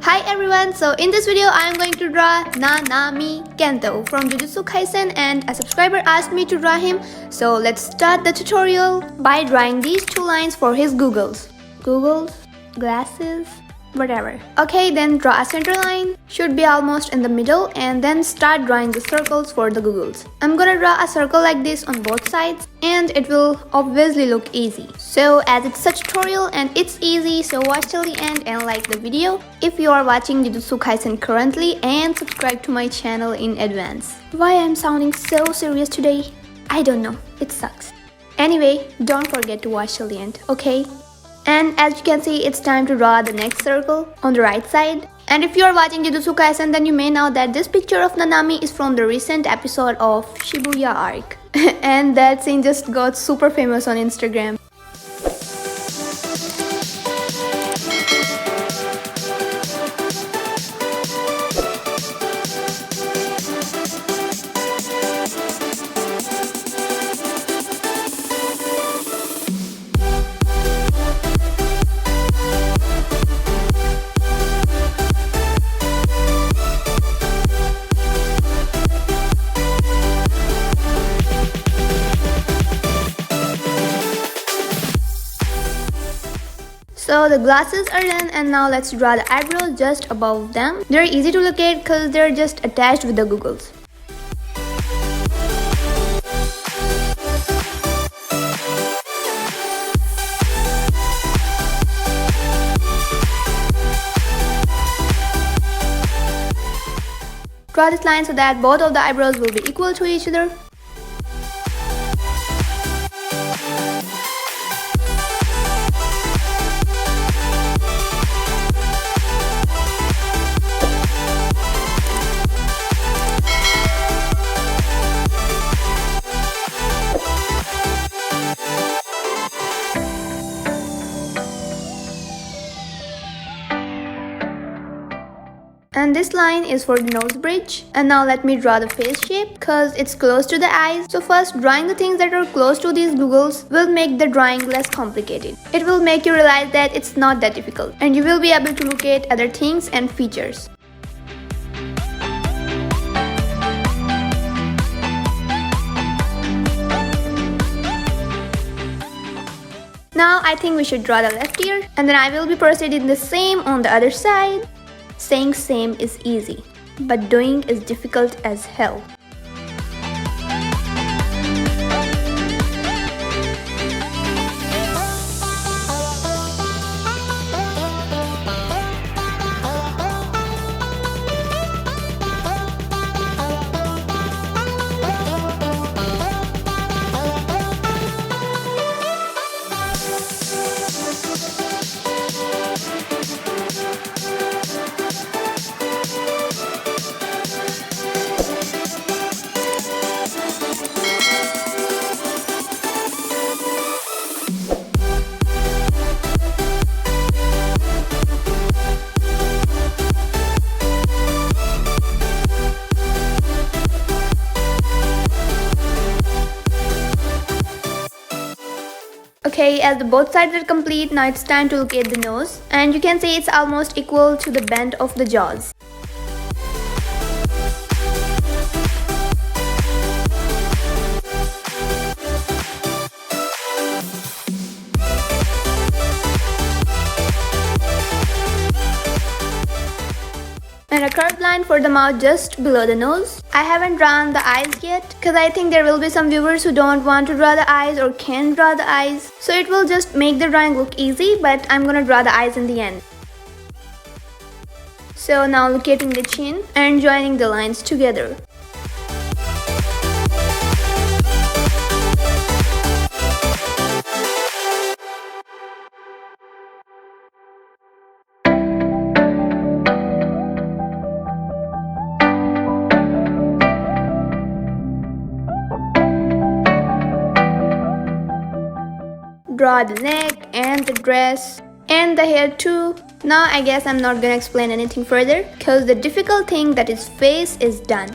Hi everyone, so in this video I am going to draw Nanami Kento from Jujutsu Kiasen, and a subscriber asked me to draw him. So let's start the tutorial by drawing these two lines for his googles, glasses, whatever. Okay, then draw a center line, should be almost in the middle, and then start drawing the circles for the googles. I'm gonna draw a circle like this on both sides and it will obviously look easy. So as it's a tutorial and it's easy, so watch till the end and like the video if you are watching Jujutsu Kiasen currently, and subscribe to my channel in advance. Why I'm sounding so serious today? I don't know, it sucks. Anyway, don't forget to watch till the end, okay? And as you can see, it's time to draw the next circle on the right side. And if you are watching Jujutsu Kiasen, then you may know that this picture of Nanami is from the recent episode of Shibuya arc. And that scene just got super famous on Instagram. So the glasses are done, and now let's draw the eyebrows just above them. They're easy to locate because they're just attached with the googles. Draw this line so that both of the eyebrows will be equal to each other. And this line is for the nose bridge. And now let me draw the face shape because it's close to the eyes. So first, drawing the things that are close to these googles will make the drawing less complicated. It will make you realize that it's not that difficult, and you will be able to locate other things and features. Now I think we should draw the left ear, and then I will be proceeding the same on the other side. Saying same is easy, but doing is difficult as hell. Okay, as the both sides are complete, now it's time to locate the nose, and you can see it's almost equal to the bend of the jaws. And a curved line for the mouth just below the nose. I haven't drawn the eyes yet because I think there will be some viewers who don't want to draw the eyes or can't draw the eyes. So it will just make the drawing look easy, but I'm gonna draw the eyes in the end. So now locating the chin and joining the lines together. Draw the neck and the dress and the hair too. Now I guess I'm not gonna explain anything further because the difficult thing, that is face, is done.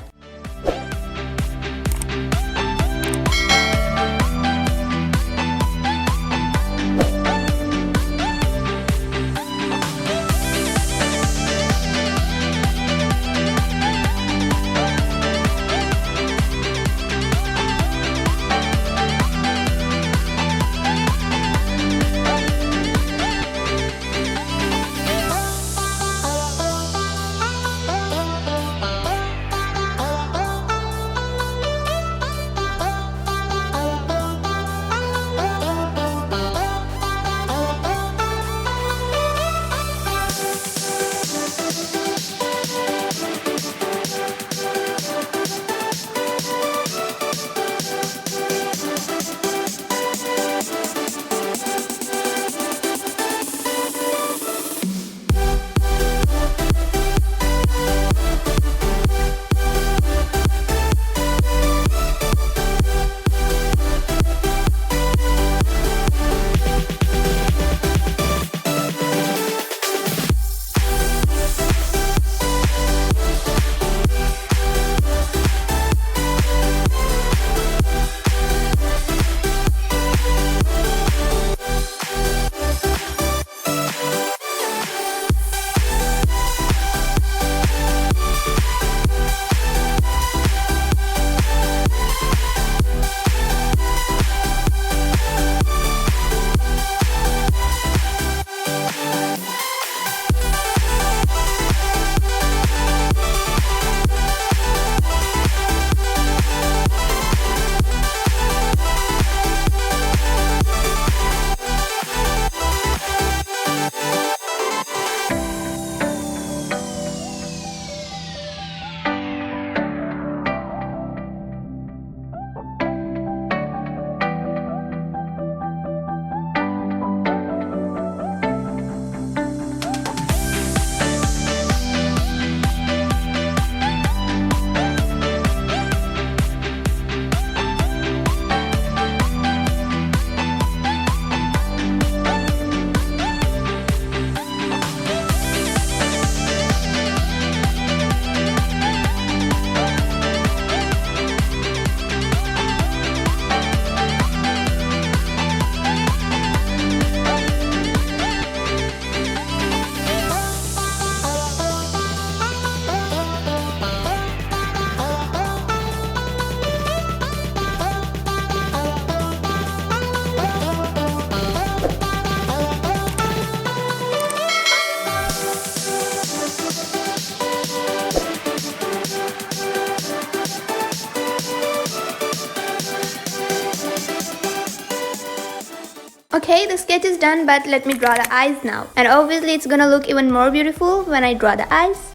Okay, the sketch is done, but let me draw the eyes now. And obviously it's gonna look even more beautiful when I draw the eyes.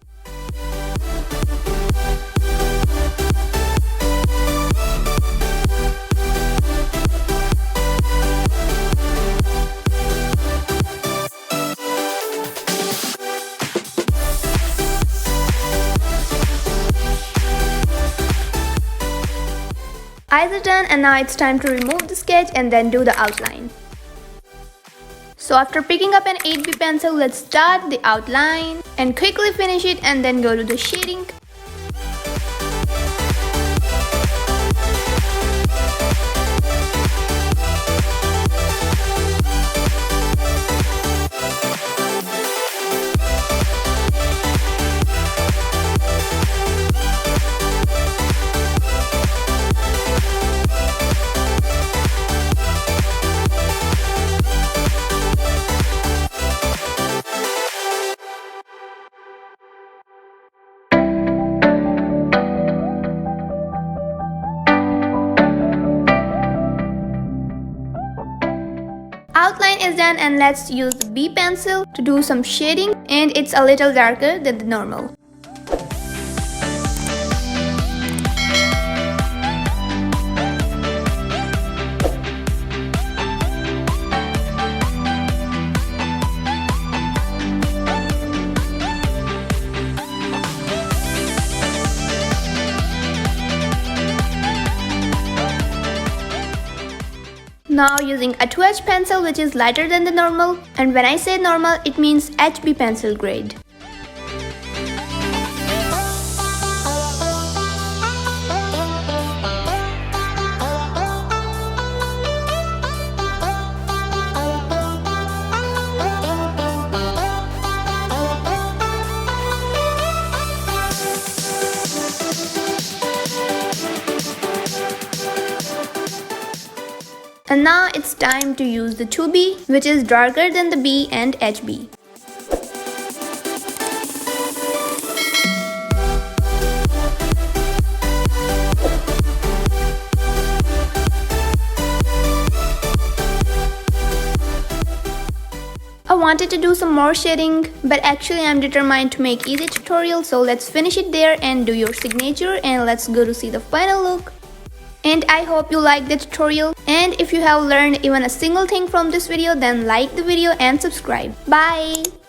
Eyes are done, and now it's time to remove the sketch and then do the outline. So after picking up an 8B pencil, let's start the outline and quickly finish it and then go to the shading. Outline is done, and let's use the B pencil to do some shading, and it's a little darker than the normal. Now using a 2H pencil, which is lighter than the normal, and when I say normal, it means HB pencil grade. And now it's time to use the 2B, which is darker than the B and HB. I wanted to do some more shading, but actually I'm determined to make easy tutorial, so let's finish it there and do your signature, and let's go to see the final look. And I hope you liked the tutorial, and if you have learned even a single thing from this video, then like the video and subscribe. Bye!